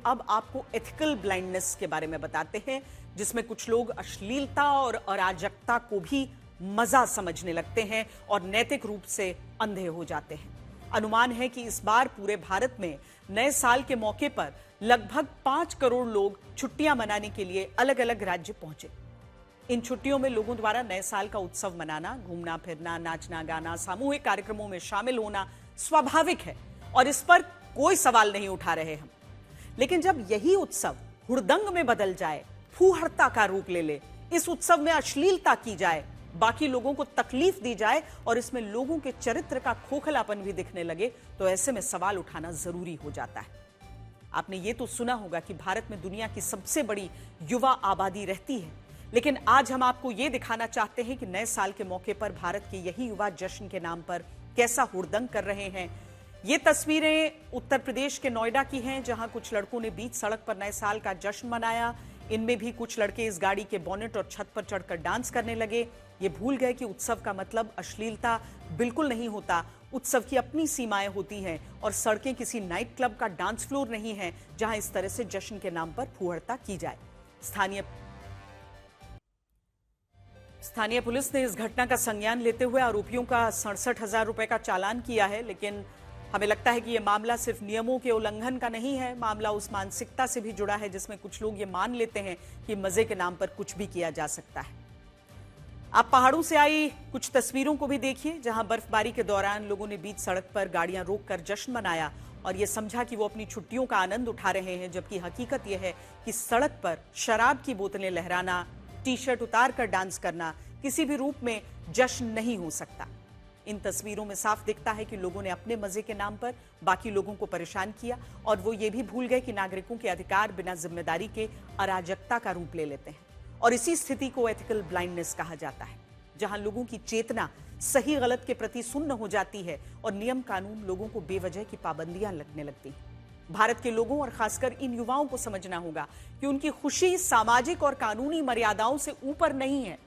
अब आपको ethical blindness के बारे में बताते हैं, जिसमें कुछ लोग अश्लीलता और अराजकता को भी मजा समझने लगते हैं और नैतिक रूप से अंधे हो जाते हैं। अनुमान है कि इस बार पूरे भारत में नए साल के मौके पर लगभग 5 करोड़ लोग छुट्टियां मनाने के लिए अलग अलग राज्य पहुंचे। इन छुट्टियों में लोगों द्वारा नए साल का उत्सव मनाना, घूमना फिरना, नाचना गाना, सामूहिक कार्यक्रमों में शामिल होना स्वाभाविक है और इस पर कोई सवाल नहीं उठा रहे हम। लेकिन जब यही उत्सव हुड़दंग में बदल जाए, फूहड़ता का रूप ले ले, इस उत्सव में अश्लीलता की जाए, बाकी लोगों को तकलीफ दी जाए और इसमें लोगों के चरित्र का खोखलापन भी दिखने लगे, तो ऐसे में सवाल उठाना जरूरी हो जाता है। आपने ये तो सुना होगा कि भारत में दुनिया की सबसे बड़ी युवा आबादी रहती है, लेकिन आज हम आपको ये दिखाना चाहते हैं कि नए साल के मौके पर भारत के यही युवा जश्न के नाम पर कैसा हुड़दंग कर रहे हैं। ये तस्वीरें उत्तर प्रदेश के नोएडा की हैं, जहां कुछ लड़कों ने बीच सड़क पर नए साल का जश्न मनाया। इनमें भी कुछ लड़के इस गाड़ी के बोनेट और छत पर चढ़कर डांस करने लगे। ये भूल गए कि उत्सव का मतलब अश्लीलता बिल्कुल नहीं होता। उत्सव की अपनी सीमाएं होती हैं और सड़कें किसी नाइट क्लब का डांस फ्लोर नहीं है जहां इस तरह से जश्न के नाम पर फूहड़ता की जाए। स्थानीय पुलिस ने इस घटना का संज्ञान लेते हुए आरोपियों का 67,000 रुपए का चालान किया है, लेकिन हमें लगता है कि यह मामला सिर्फ नियमों के उल्लंघन का नहीं है। मामला उस मानसिकता से भी जुड़ा है जिसमें कुछ लोग ये मान लेते हैं कि मजे के नाम पर कुछ भी किया जा सकता है। आप पहाड़ों से आई कुछ तस्वीरों को भी देखिए, जहां बर्फबारी के दौरान लोगों ने बीच सड़क पर गाड़ियां रोककर जश्न मनाया और ये समझा कि वो अपनी छुट्टियों का आनंद उठा रहे हैं, जबकि हकीकत यह है कि सड़क पर शराब की बोतलें लहराना, टी-शर्ट उतार कर डांस करना किसी भी रूप में जश्न नहीं हो सकता। इन तस्वीरों में साफ दिखता है कि लोगों ने अपने मजे के नाम पर बाकी लोगों को परेशान किया और वो ये भी भूल गए कि नागरिकों के अधिकार बिना जिम्मेदारी के अराजकता का रूप ले लेते हैं। और इसी स्थिति को एथिकल ब्लाइंडनेस कहा जाता है, जहां लोगों की चेतना सही गलत के प्रति सुन्न हो जाती है और नियम कानून लोगों को बेवजह की पाबंदियां लगने लगती हैं। भारत के लोगों और खासकर इन युवाओं को समझना होगा कि उनकी खुशी सामाजिक और कानूनी मर्यादाओं से ऊपर नहीं है।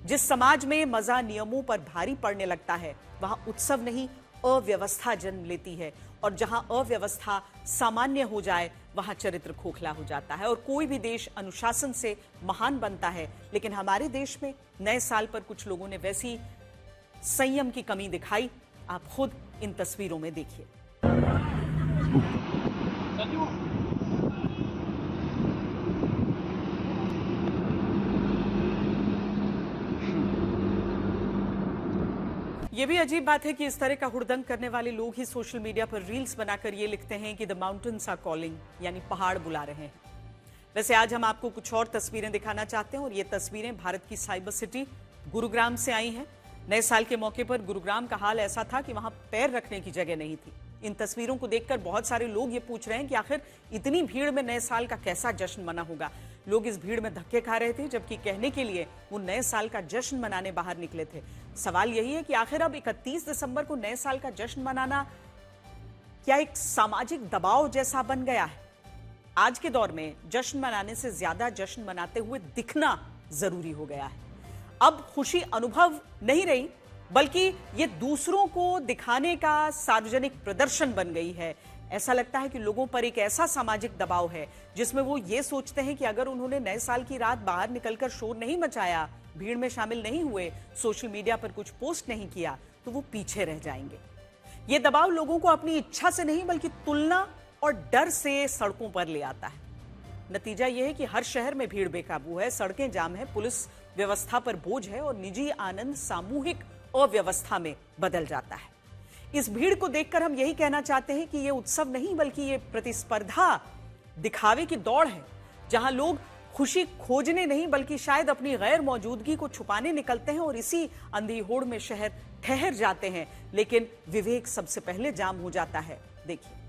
जिस समाज में मजा नियमों पर भारी पड़ने लगता है, वहां उत्सव नहीं अव्यवस्था जन्म लेती है और जहां अव्यवस्था सामान्य हो जाए, वहां चरित्र खोखला हो जाता है और कोई भी देश अनुशासन से महान बनता है। लेकिन हमारे देश में नए साल पर कुछ लोगों ने वैसी संयम की कमी दिखाई। आप खुद इन तस्वीरों में देखिए। ये भी अजीब बात है कि इस तरह का हुड़दंग करने वाले लोग ही सोशल मीडिया पर रील्स बनाकर ये लिखते हैं कि द माउंटेन्स आर कॉलिंग, यानी पहाड़ बुला रहे हैं। वैसे आज हम आपको कुछ और तस्वीरें दिखाना चाहते हैं और ये तस्वीरें भारत की साइबर सिटी गुरुग्राम से आई हैं। नए साल के मौके पर गुरुग्राम का हाल ऐसा था कि वहां पैर रखने की जगह नहीं थी। इन तस्वीरों को देखकर बहुत सारे लोग ये पूछ रहे हैं कि आखिर इतनी भीड़ में नए साल का कैसा जश्न मना होगा। लोग इस भीड़ में धक्के खा रहे थे, जबकि कहने के लिए वो नए साल का जश्न मनाने बाहर निकले थे। सवाल यही है कि आखिर अब 31 दिसंबर को नए साल का जश्न मनाना क्या एक सामाजिक दबाव जैसा बन गया है? आज के दौर में जश्न मनाने से ज्यादा जश्न मनाते हुए दिखना जरूरी हो गया है। अब खुशी अनुभव नहीं रही, बल्कि ये दूसरों को दिखाने का सार्वजनिक प्रदर्शन बन गई है। ऐसा लगता है कि लोगों पर एक ऐसा सामाजिक दबाव है जिसमें वो ये सोचते हैं कि अगर उन्होंने नए साल की रात बाहर निकलकर शोर नहीं मचाया, भीड़ में शामिल नहीं हुए, सोशल मीडिया पर कुछ पोस्ट नहीं किया, तो वो पीछे रह जाएंगे। ये दबाव लोगों को अपनी इच्छा से नहीं बल्कि तुलना और डर से सड़कों पर ले आता है। नतीजा यह है कि हर शहर में भीड़ बेकाबू है, सड़कें जाम है, पुलिस व्यवस्था पर बोझ है और निजी आनंद सामूहिक अव्यवस्था में बदल जाता है। इस भीड़ को देखकर हम यही कहना चाहते हैं कि यह उत्सव नहीं बल्कि यह प्रतिस्पर्धा, दिखावे की दौड़ है, जहां लोग खुशी खोजने नहीं बल्कि शायद अपनी गैर मौजूदगी को छुपाने निकलते हैं और इसी अंधी होड़ में शहर ठहर जाते हैं। लेकिन विवेक सबसे पहले जाम हो जाता है। देखिए।